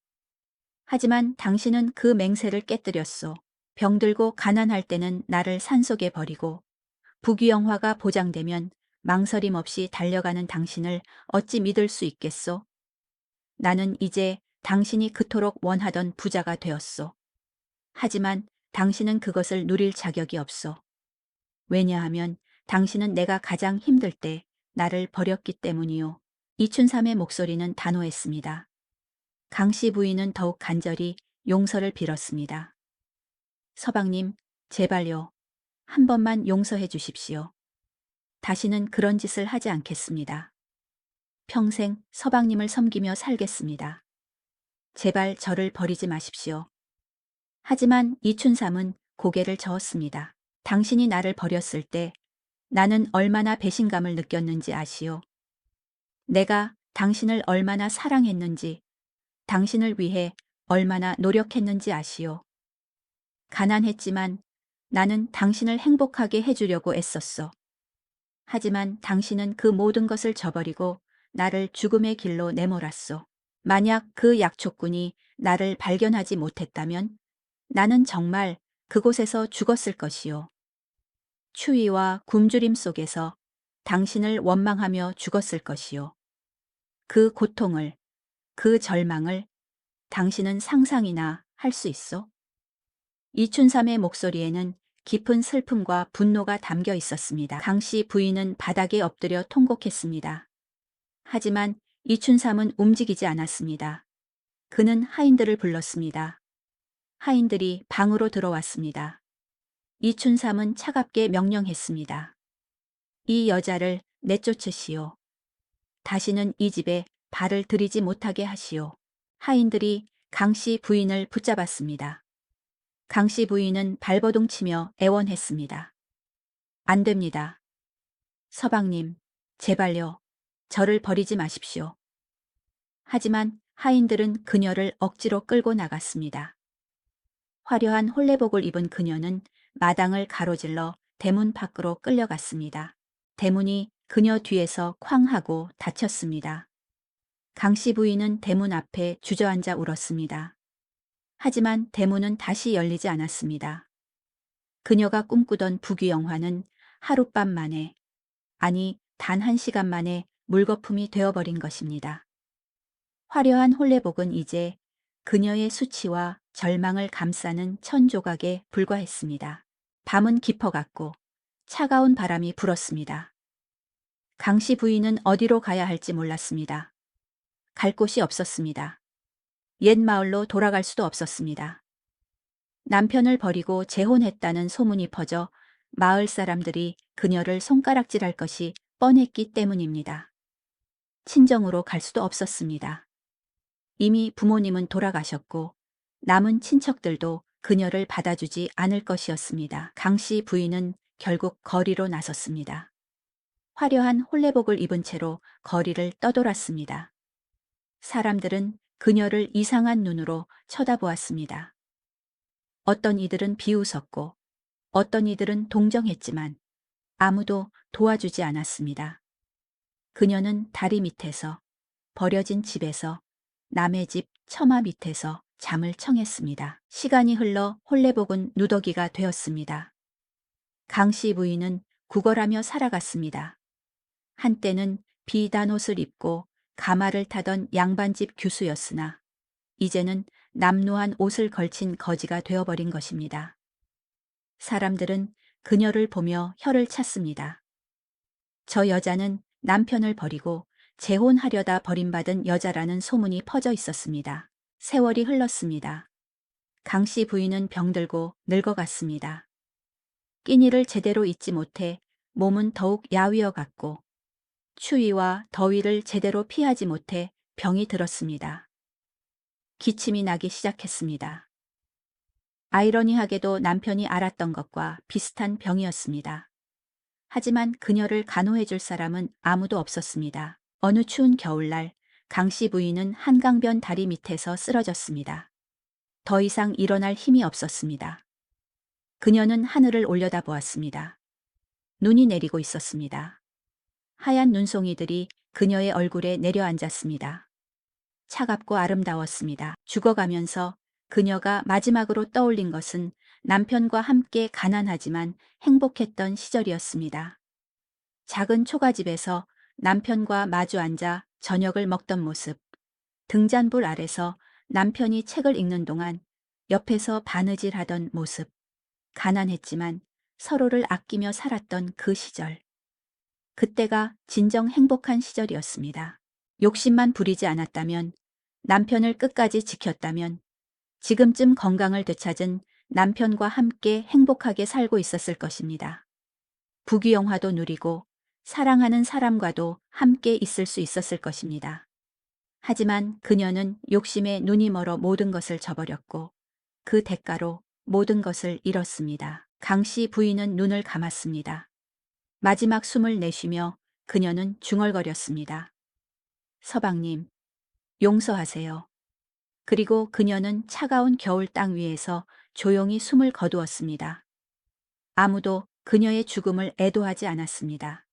하지만 당신은 그 맹세를 깨뜨렸소. 병들고 가난할 때는 나를 산속에 버리고 부귀영화가 보장되면 망설임 없이 달려가는 당신을 어찌 믿을 수 있겠소? 나는 이제 당신이 그토록 원하던 부자가 되었소. 하지만 당신은 그것을 누릴 자격이 없소. 왜냐하면 당신은 내가 가장 힘들 때 나를 버렸기 때문이요. 이춘삼의 목소리는 단호했습니다. 강씨 부인은 더욱 간절히 용서를 빌었습니다. 서방님, 제발요. 한 번만 용서해 주십시오. 다시는 그런 짓을 하지 않겠습니다. 평생 서방님을 섬기며 살겠습니다. 제발 저를 버리지 마십시오. 하지만 이춘삼은 고개를 저었습니다. 당신이 나를 버렸을 때 나는 얼마나 배신감을 느꼈는지 아시오? 내가 당신을 얼마나 사랑했는지, 당신을 위해 얼마나 노력했는지 아시오? 가난했지만 나는 당신을 행복하게 해주려고 애썼어. 하지만 당신은 그 모든 것을 저버리고 나를 죽음의 길로 내몰았소. 만약 그 약초꾼이 나를 발견하지 못했다면 나는 정말 그곳에서 죽었을 것이요. 추위와 굶주림 속에서 당신을 원망하며 죽었을 것이요. 그 고통을, 그 절망을 당신은 상상이나 할 수 있어? 이춘삼의 목소리에는 깊은 슬픔과 분노가 담겨 있었습니다. 강씨 부인은 바닥에 엎드려 통곡했습니다. 하지만 이춘삼은 움직이지 않았습니다. 그는 하인들을 불렀습니다. 하인들이 방으로 들어왔습니다. 이춘삼은 차갑게 명령했습니다. 이 여자를 내쫓으시오. 다시는 이 집에 발을 들이지 못하게 하시오. 하인들이 강씨 부인을 붙잡았습니다. 강씨 부인은 발버둥 치며 애원했습니다. 안 됩니다. 서방님, 제발요. 저를 버리지 마십시오. 하지만 하인들은 그녀를 억지로 끌고 나갔습니다. 화려한 홀레복을 입은 그녀는 마당을 가로질러 대문 밖으로 끌려갔습니다. 대문이 그녀 뒤에서 쾅 하고 닫혔습니다. 강씨 부인은 대문 앞에 주저앉아 울었습니다. 하지만 대문은 다시 열리지 않았습니다. 그녀가 꿈꾸던 부귀영화는 하룻밤 만에, 아니 단 1시간 만에 물거품이 되어버린 것입니다. 화려한 홀레복은 이제 그녀의 수치와 절망을 감싸는 천조각에 불과했습니다. 밤은 깊어갔고 차가운 바람이 불었습니다. 강씨 부인은 어디로 가야 할지 몰랐습니다. 갈 곳이 없었습니다. 옛 마을로 돌아갈 수도 없었습니다. 남편을 버리고 재혼했다는 소문이 퍼져 마을 사람들이 그녀를 손가락질할 것이 뻔했기 때문입니다. 친정으로 갈 수도 없었습니다. 이미 부모님은 돌아가셨고 남은 친척들도 그녀를 받아주지 않을 것이었습니다. 강씨 부인은 결국 거리로 나섰습니다. 화려한 홀레복을 입은 채로 거리를 떠돌았습니다. 사람들은 그녀를 이상한 눈으로 쳐다보았습니다. 어떤 이들은 비웃었고 어떤 이들은 동정했지만 아무도 도와주지 않았습니다. 그녀는 다리 밑에서, 버려진 집에서, 남의 집 처마 밑에서 잠을 청했습니다. 시간이 흘러 홀레복은 누더기가 되었습니다. 강씨 부인은 구걸하며 살아갔습니다. 한때는 비단 옷을 입고 가마를 타던 양반집 교수였으나 이제는 남루한 옷을 걸친 거지가 되어버린 것입니다. 사람들은 그녀를 보며 혀를 찼습니다. 저 여자는 남편을 버리고 재혼하려다 버림받은 여자라는 소문이 퍼져 있었습니다. 세월이 흘렀습니다. 강씨 부인은 병들고 늙어갔습니다. 끼니를 제대로 잊지 못해 몸은 더욱 야위어 갔고 추위와 더위를 제대로 피하지 못해 병이 들었습니다. 기침이 나기 시작했습니다. 아이러니하게도 남편이 앓았던 것과 비슷한 병이었습니다. 하지만 그녀를 간호해줄 사람은 아무도 없었습니다. 어느 추운 겨울날 강씨 부인은 한강변 다리 밑에서 쓰러졌습니다. 더 이상 일어날 힘이 없었습니다. 그녀는 하늘을 올려다보았습니다. 눈이 내리고 있었습니다. 하얀 눈송이들이 그녀의 얼굴에 내려앉았습니다. 차갑고 아름다웠습니다. 죽어가면서 그녀가 마지막으로 떠올린 것은 남편과 함께 가난하지만 행복했던 시절이었습니다. 작은 초가집에서 남편과 마주 앉아 저녁을 먹던 모습, 등잔불 아래서 남편이 책을 읽는 동안 옆에서 바느질하던 모습, 가난했지만 서로를 아끼며 살았던 그 시절. 그때가 진정 행복한 시절이었습니다. 욕심만 부리지 않았다면, 남편을 끝까지 지켰다면, 지금쯤 건강을 되찾은 남편과 함께 행복하게 살고 있었을 것입니다. 부귀영화도 누리고 사랑하는 사람과도 함께 있을 수 있었을 것입니다. 하지만 그녀는 욕심에 눈이 멀어 모든 것을 저버렸고 그 대가로 모든 것을 잃었습니다. 강씨 부인은 눈을 감았습니다. 마지막 숨을 내쉬며 그녀는 중얼거렸습니다. 서방님, 용서하세요. 그리고 그녀는 차가운 겨울 땅 위에서 조용히 숨을 거두었습니다. 아무도 그녀의 죽음을 애도하지 않았습니다.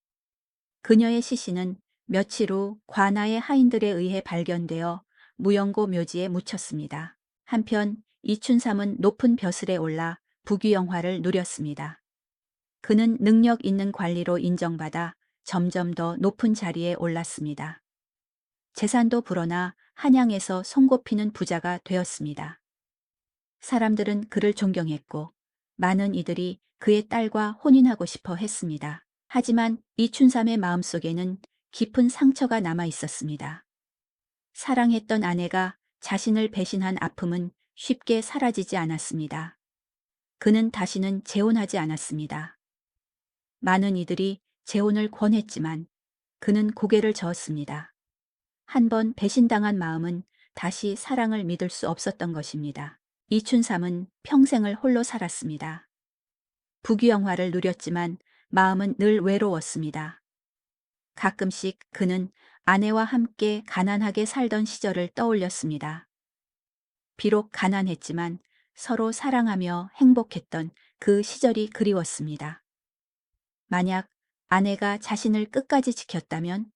그녀의 시신은 며칠 후 관아의 하인들에 의해 발견되어 무영고 묘지에 묻혔습니다. 한편 이춘삼은 높은 벼슬에 올라 부귀영화를 누렸습니다. 그는 능력 있는 관리로 인정받아 점점 더 높은 자리에 올랐습니다. 재산도 불어나 한양에서 손꼽히는 부자가 되었습니다. 사람들은 그를 존경했고 많은 이들이 그의 딸과 혼인하고 싶어 했습니다. 하지만 이춘삼의 마음속에는 깊은 상처가 남아 있었습니다. 사랑했던 아내가 자신을 배신한 아픔은 쉽게 사라지지 않았습니다. 그는 다시는 재혼하지 않았습니다. 많은 이들이 재혼을 권했지만 그는 고개를 저었습니다. 한 번 배신당한 마음은 다시 사랑을 믿을 수 없었던 것입니다. 이춘삼은 평생을 홀로 살았습니다. 부귀영화를 누렸지만 마음은 늘 외로웠습니다. 가끔씩 그는 아내와 함께 가난하게 살던 시절을 떠올렸습니다. 비록 가난했지만 서로 사랑하며 행복했던 그 시절이 그리웠습니다. 만약 아내가 자신을 끝까지 지켰다면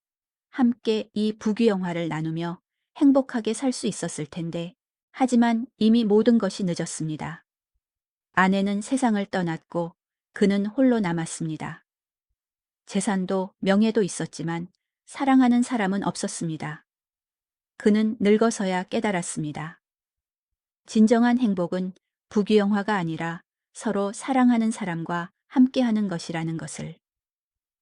함께 이 부귀영화를 나누며 행복하게 살 수 있었을 텐데, 하지만 이미 모든 것이 늦었습니다. 아내는 세상을 떠났고 그는 홀로 남았습니다. 재산도 명예도 있었지만 사랑하는 사람은 없었습니다. 그는 늙어서야 깨달았습니다. 진정한 행복은 부귀영화가 아니라 서로 사랑하는 사람과 함께하는 것이라는 것을.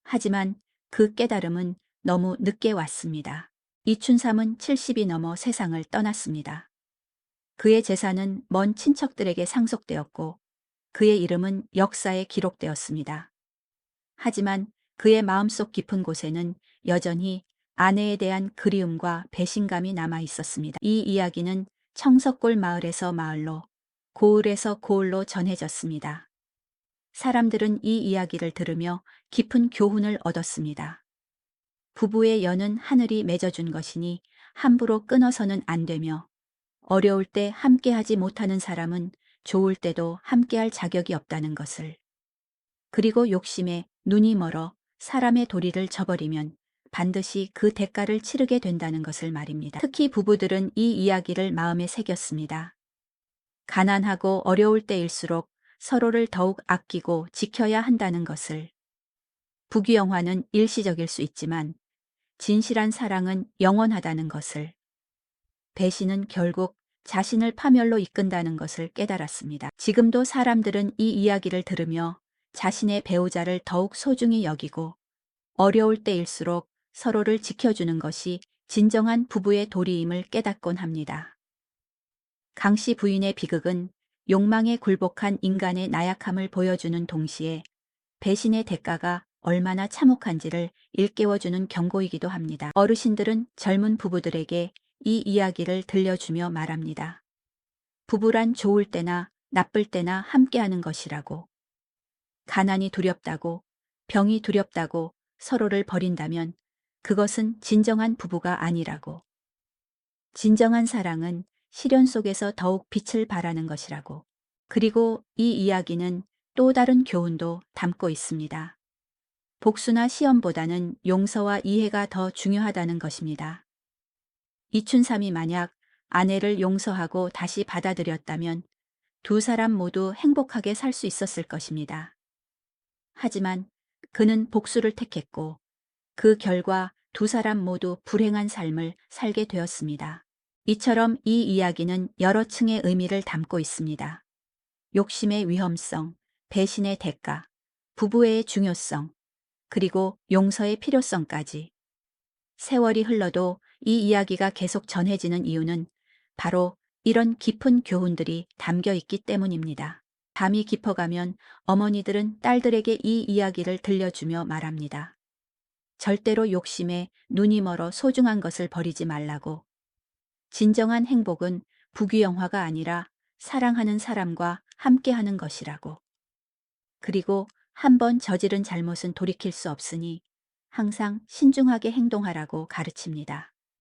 하지만 그 깨달음은 너무 늦게 왔습니다. 이춘삼은 70이 넘어 세상을 떠났습니다. 그의 재산은 먼 친척들에게 상속되었고 그의 이름은 역사에 기록되었습니다. 하지만 그의 마음속 깊은 곳에는 여전히 아내에 대한 그리움과 배신감이 남아 있었습니다. 이 이야기는 청석골 마을에서 마을로, 고을에서 고을로 전해졌습니다. 사람들은 이 이야기를 들으며 깊은 교훈을 얻었습니다. 부부의 연은 하늘이 맺어준 것이니 함부로 끊어서는 안 되며, 어려울 때 함께하지 못하는 사람은 좋을 때도 함께할 자격이 없다는 것을. 그리고 욕심에 눈이 멀어 사람의 도리를 저버리면 반드시 그 대가를 치르게 된다는 것을 말입니다. 특히 부부들은 이 이야기를 마음에 새겼습니다. 가난하고 어려울 때일수록 서로를 더욱 아끼고 지켜야 한다는 것을. 부귀영화는 일시적일 수 있지만 진실한 사랑은 영원하다는 것을. 배신은 결국 자신을 파멸로 이끈다는 것을 깨달았습니다. 지금도 사람들은 이 이야기를 들으며 자신의 배우자를 더욱 소중히 여기고 어려울 때일수록 서로를 지켜주는 것이 진정한 부부의 도리임을 깨닫곤 합니다. 강씨 부인의 비극은 욕망에 굴복한 인간의 나약함을 보여주는 동시에 배신의 대가가 얼마나 참혹한지를 일깨워주는 경고이기도 합니다. 어르신들은 젊은 부부들에게 이 이야기를 들려주며 말합니다. 부부란 좋을 때나 나쁠 때나 함께하는 것이라고. 가난이 두렵다고, 병이 두렵다고 서로를 버린다면 그것은 진정한 부부가 아니라고. 진정한 사랑은 시련 속에서 더욱 빛을 발하는 것이라고. 그리고 이 이야기는 또 다른 교훈도 담고 있습니다. 복수나 시험보다는 용서와 이해가 더 중요하다는 것입니다. 이춘삼이 만약 아내를 용서하고 다시 받아들였다면 두 사람 모두 행복하게 살 수 있었을 것입니다. 하지만 그는 복수를 택했고 그 결과 두 사람 모두 불행한 삶을 살게 되었습니다. 이처럼 이 이야기는 여러 층의 의미를 담고 있습니다. 욕심의 위험성, 배신의 대가, 부부애의 중요성, 그리고 용서의 필요성까지. 세월이 흘러도 이 이야기가 계속 전해지는 이유는 바로 이런 깊은 교훈들이 담겨 있기 때문입니다. 밤이 깊어가면 어머니들은 딸들에게 이 이야기를 들려주며 말합니다. 절대로 욕심에 눈이 멀어 소중한 것을 버리지 말라고. 진정한 행복은 부귀영화가 아니라 사랑하는 사람과 함께하는 것이라고. 그리고 한 번 저지른 잘못은 돌이킬 수 없으니 항상 신중하게 행동하라고 가르칩니다.